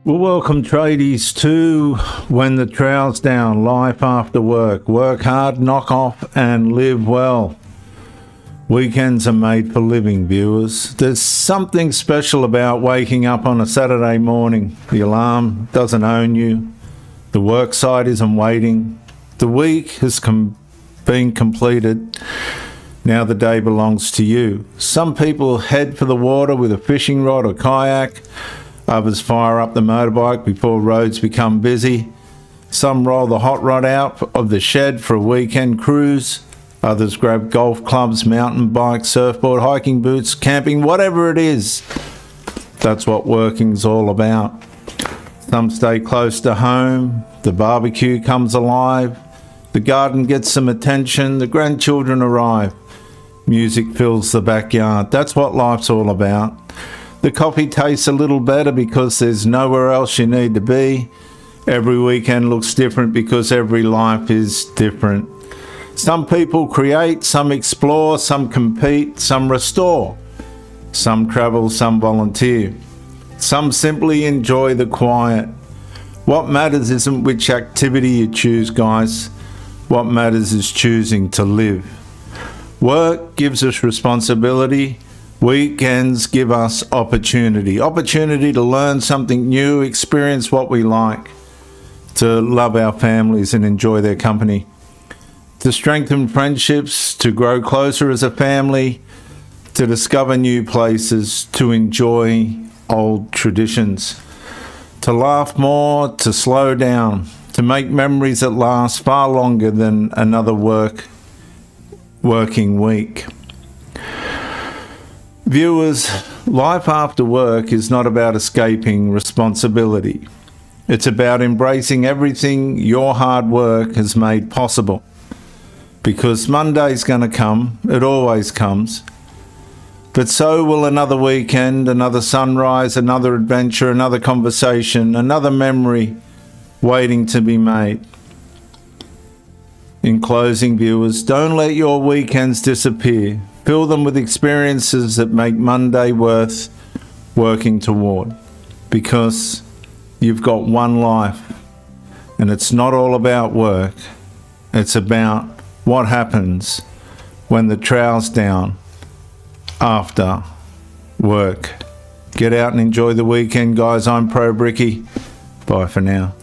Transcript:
Well, welcome tradies to When the Trowel's Down, life after work. Work hard, knock off and live well. Weekends are made for living, viewers. There's something special about waking up on a Saturday morning. The alarm doesn't own you. The work site isn't waiting. The week has been completed. Now the day belongs to you. Some people head for the water with a fishing rod or kayak. Others fire up the motorbike before roads become busy. Some roll the hot rod out of the shed for a weekend cruise. Others grab golf clubs, mountain bikes, surfboard, hiking boots, camping, whatever it is. That's what working's all about. Some stay close to home. The barbecue comes alive. The garden gets some attention. The grandchildren arrive. Music fills the backyard. That's what life's all about. The coffee tastes a little better because there's nowhere else you need to be. Every weekend looks different because every life is different. Some people create, some explore, some compete, some restore. Some travel, some volunteer. Some simply enjoy the quiet. What matters isn't which activity you choose, guys. What matters is choosing to live. Work gives us responsibility. Weekends give us opportunity. Opportunity to learn something new, experience what we like, to love our families and enjoy their company, to strengthen friendships, to grow closer as a family, to discover new places, to enjoy old traditions, to laugh more, to slow down, to make memories that last far longer than another working week. Viewers, life after work is not about escaping responsibility. It's about embracing everything your hard work has made possible. Because Monday's going to come, it always comes. But so will another weekend, another sunrise, another adventure, another conversation, another memory waiting to be made. In closing, viewers, don't let your weekends disappear. Fill them with experiences that make Monday worth working toward. Because you've got one life, and it's not all about work. It's about what happens when the trowel's down after work. Get out and enjoy the weekend, guys. I'm PROBRICKIE. Bye for now.